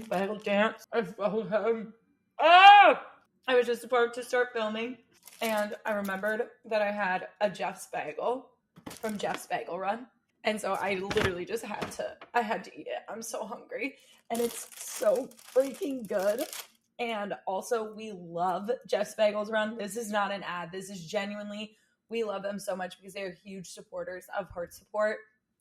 Bagel dance. I was just about to start filming, and I remembered that I had a Jeff's bagel from Jeff's Bagel Run, and so I literally just had to eat it. I'm so hungry, and it's so freaking good. And also, we love Jeff's Bagels Run. This is not an ad. This is genuinely, we love them so much because they're huge supporters of HeartSupport.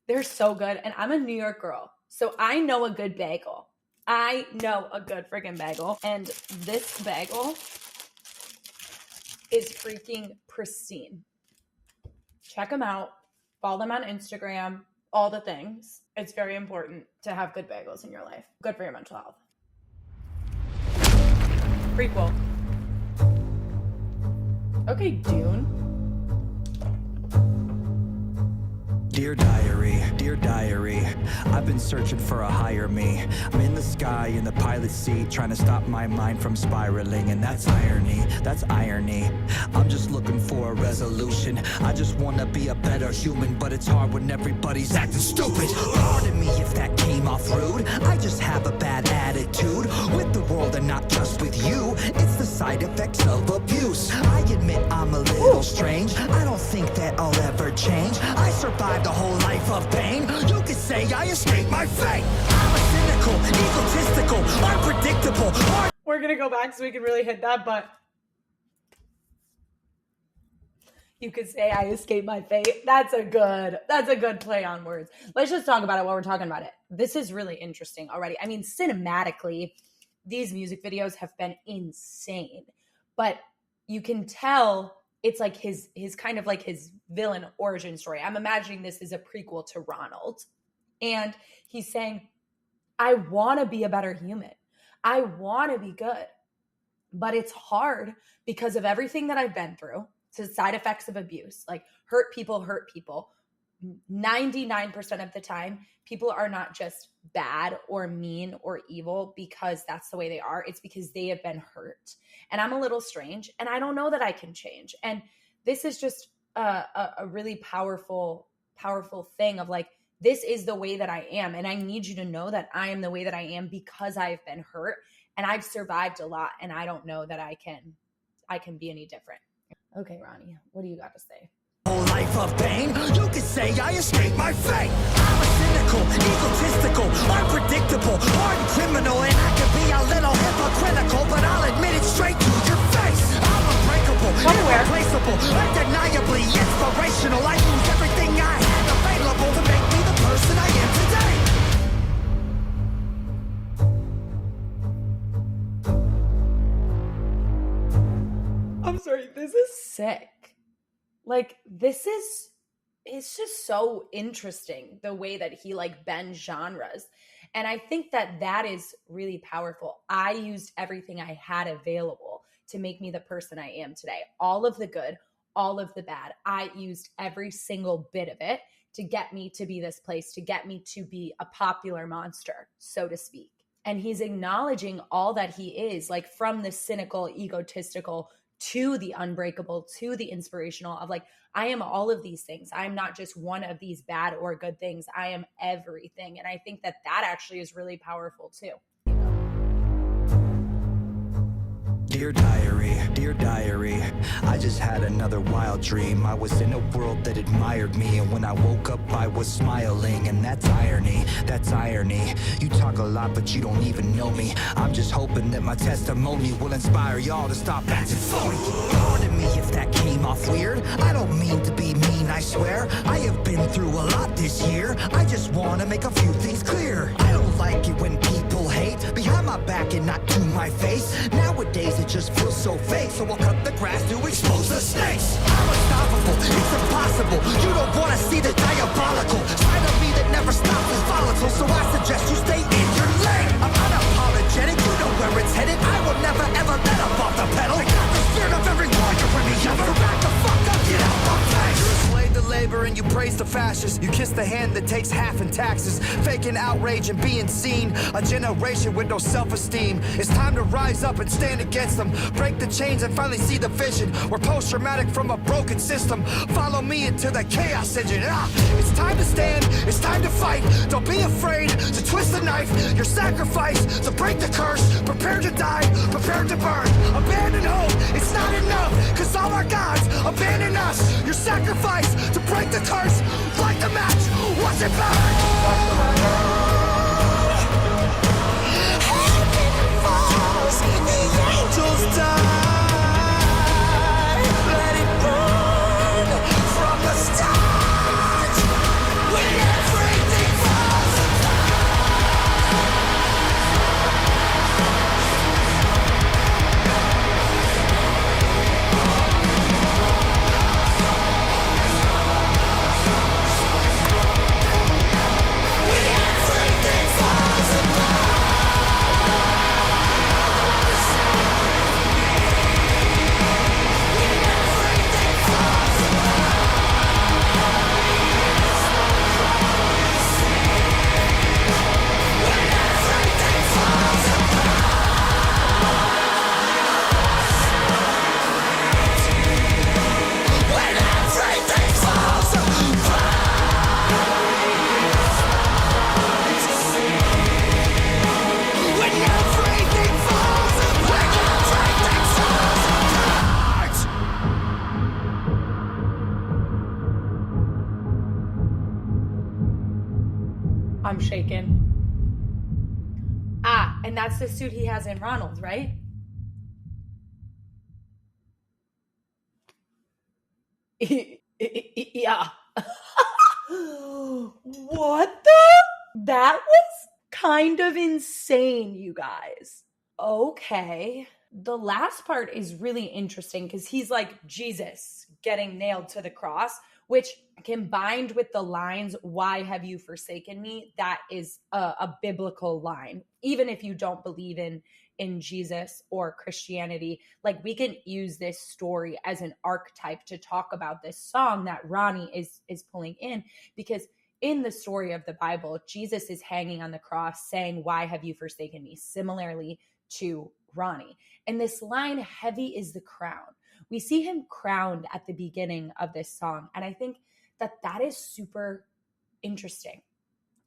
They're so good. And I'm a New York girl, so I know a good bagel. I know a good freaking bagel. And this bagel is freaking pristine. Check them out. Follow them on Instagram. All the things. It's very important to have good bagels in your life. Good for your mental health. Prequel. Okay, Dune. Dear diary, I've been searching for a higher me. I'm in the sky in the pilot seat, trying to stop my mind from spiraling, and that's irony. I'm just looking for a resolution. I just wanna be a better human, but it's hard when everybody's acting stupid. Pardon me if that came off rude. I just have a bad attitude with the world and not just with you. It's the side effects of abuse. I admit I'm a little strange. I don't think that I'll ever change. I survived a whole life of pain. You could say I escaped my fate. I'm a cynical, egotistical, unpredictable. We're gonna go back so we can really hit that, but you could say I escaped my fate. That's a good play on words. Let's just talk about it while we're talking about it. This is really interesting already. I mean, cinematically, these music videos have been insane, but you can tell it's like his kind of like his villain origin story. I'm imagining this is a prequel to Ronald. And he's saying, I want to be a better human. I want to be good. But it's hard because of everything that I've been through. To side effects of abuse, like hurt people. 99% of the time, people are not just bad or mean or evil because that's the way they are. It's because they have been hurt. And I'm a little strange, and I don't know that I can change. And this is just a really powerful thing of like, this is the way that I am. And I need you to know that I am the way that I am because I've been hurt and I've survived a lot. And I don't know that I can be any different. Okay, Ronnie, what do you got to say? Whole life of pain, you could say I escaped my fate. I'm a cynical, egotistical, unpredictable, hardened criminal, and I can be a little hypocritical, but I'll admit it straight to your face. I'm unbreakable, irreplaceable, undeniably inspirational. I use everything I had available to make me the person I am today. I'm sorry, this is sick. Like, it's just so interesting the way that he like bends genres. And I think that is really powerful. I used everything I had available to make me the person I am today. All of the good, all of the bad. I used every single bit of it to get me to be this place, to get me to be a popular monster, so to speak. And he's acknowledging all that he is, like from the cynical, egotistical to the unbreakable, to the inspirational of like, I am all of these things. I'm not just one of these bad or good things. I am everything. And I think that actually is really powerful too. Dear diary, I just had another wild dream. I was in a world that admired me, and when I woke up I was smiling, and that's irony. You talk a lot but you don't even know me. I'm just hoping that my testimony will inspire y'all to stop acting phony. Pardon me if that came off weird. I don't mean to be mean, I swear. I have been through a lot this year. I just want to make a few things clear. I don't like it when people hate behind my back and not to my face. Nowadays it just feels so fake, so I'll cut the grass to expose the snakes. I'm unstoppable, it's impossible. You don't want to see the diabolical side of me that never stops is volatile, so I suggest you stay in your lane. I'm unapologetic, you know where it's headed. I will never ever let up off the pedal. I got the spirit of every warrior in me. Ever back the fuck up, get out my face. You enslaved the labor and you praise the fascists. You kiss the hand that takes half in taxes, faking outrage and being seen. A generation with no self-esteem. It's time to rise up and stand against them. Break the chains and finally see the vision. We're post-traumatic from a broken system. Follow me into the chaos engine. It's time to stand. It's time fight. Don't be afraid to twist the knife. Your sacrifice to break the curse. Prepare to die, prepare to burn. Abandon hope, it's not enough, cause all our gods abandon us. Your sacrifice to break the curse. Light the match, watch it burn. Heaven falls, the angels die. Let it burn from the start. When everything falls I'm shaking. And that's the suit he has in Ronald, right? Yeah. What the? That was kind of insane, you guys. Okay. The last part is really interesting because he's like Jesus getting nailed to the cross, which combined with the lines, "Why have you forsaken me?" That is a biblical line. Even if you don't believe in Jesus or Christianity, like we can use this story as an archetype to talk about this song that Ronnie is pulling in, because in the story of the Bible, Jesus is hanging on the cross saying, "Why have you forsaken me?" Similarly to Ronnie. And this line, "Heavy is the crown." We see him crowned at the beginning of this song. And I think that is super interesting,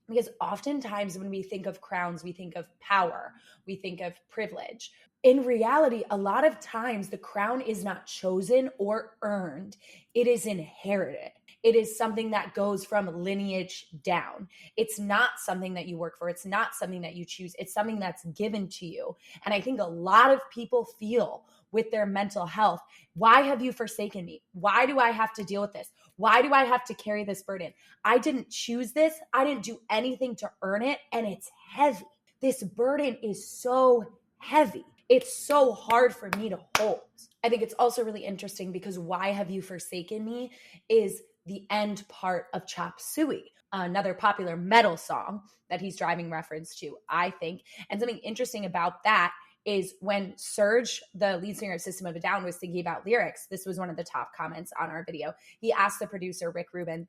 because oftentimes when we think of crowns, we think of power, we think of privilege. In reality, a lot of times the crown is not chosen or earned, it is inherited. It is something that goes from lineage down. It's not something that you work for. It's not something that you choose. It's something that's given to you. And I think a lot of people feel with their mental health, "Why have you forsaken me? Why do I have to deal with this? Why do I have to carry this burden? I didn't choose this. I didn't do anything to earn it, and it's heavy. This burden is so heavy. It's so hard for me to hold." I think it's also really interesting because "Why have you forsaken me" is the end part of Chop Suey, another popular metal song that he's driving reference to, I think. And something interesting about that is when Serge, the lead singer of System of a Down, was thinking about lyrics, this was one of the top comments on our video. He asked the producer, Rick Rubin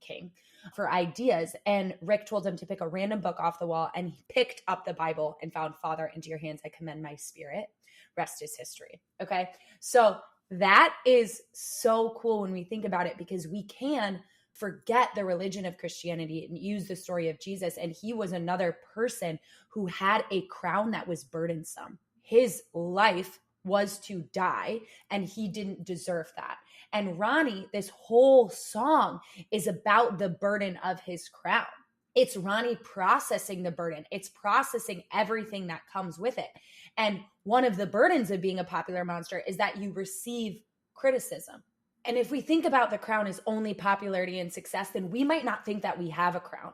King, for ideas, and Rick told him to pick a random book off the wall, and he picked up the Bible and found, "Father, into your hands I commend my spirit. Rest is history." Okay, so that is so cool when we think about it, because we can forget the religion of Christianity and use the story of Jesus. And he was another person who had a crown that was burdensome. His life was to die, and he didn't deserve that. And Ronnie, this whole song is about the burden of his crown. It's Ronnie processing the burden. It's processing everything that comes with it. And one of the burdens of being a popular monster is that you receive criticism. And if we think about the crown as only popularity and success, then we might not think that we have a crown.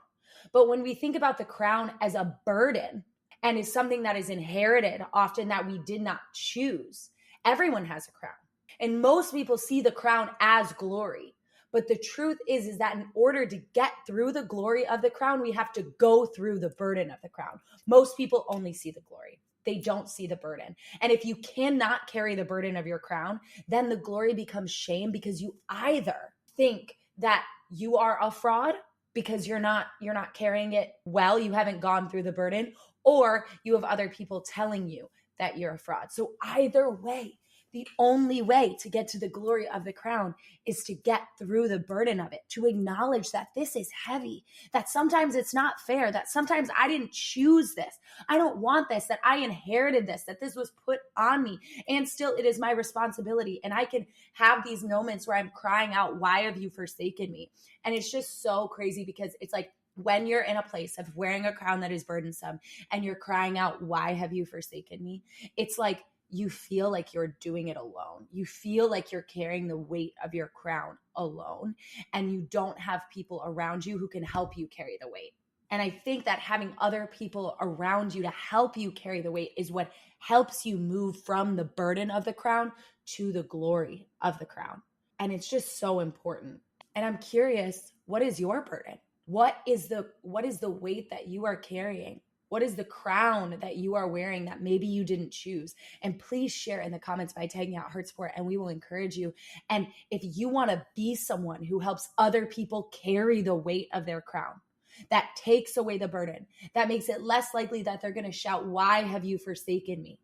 But when we think about the crown as a burden and is something that is inherited, often that we did not choose, everyone has a crown. And most people see the crown as glory. But the truth is that in order to get through the glory of the crown, we have to go through the burden of the crown. Most people only see the glory. They don't see the burden. And if you cannot carry the burden of your crown, then the glory becomes shame, because you either think that you are a fraud because you're not carrying it well, you haven't gone through the burden, or you have other people telling you that you're a fraud. So either way, The only way to get to the glory of the crown is to get through the burden of it, to acknowledge that this is heavy, that sometimes it's not fair, that sometimes I didn't choose this. I don't want this, that I inherited this, that this was put on me, and still it is my responsibility. And I can have these moments where I'm crying out, why have you forsaken me? And it's just so crazy because it's like, when you're in a place of wearing a crown that is burdensome and you're crying out, why have you forsaken me? It's like, you feel like you're doing it alone. You feel like you're carrying the weight of your crown alone, and you don't have people around you who can help you carry the weight. And I think that having other people around you to help you carry the weight is what helps you move from the burden of the crown to the glory of the crown. And it's just so important. And I'm curious, what is your burden? What is the weight that you are carrying? What is the crown that you are wearing that maybe you didn't choose? And please share in the comments by tagging out HeartSupport, and we will encourage you. And if you want to be someone who helps other people carry the weight of their crown, that takes away the burden, that makes it less likely that they're going to shout, why have you forsaken me?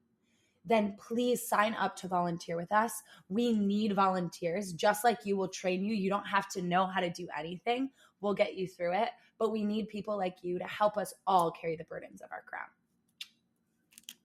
Then please sign up to volunteer with us. We need volunteers. Just like you, will train you. You don't have to know how to do anything. We'll get you through it. But we need people like you to help us all carry the burdens of our crown.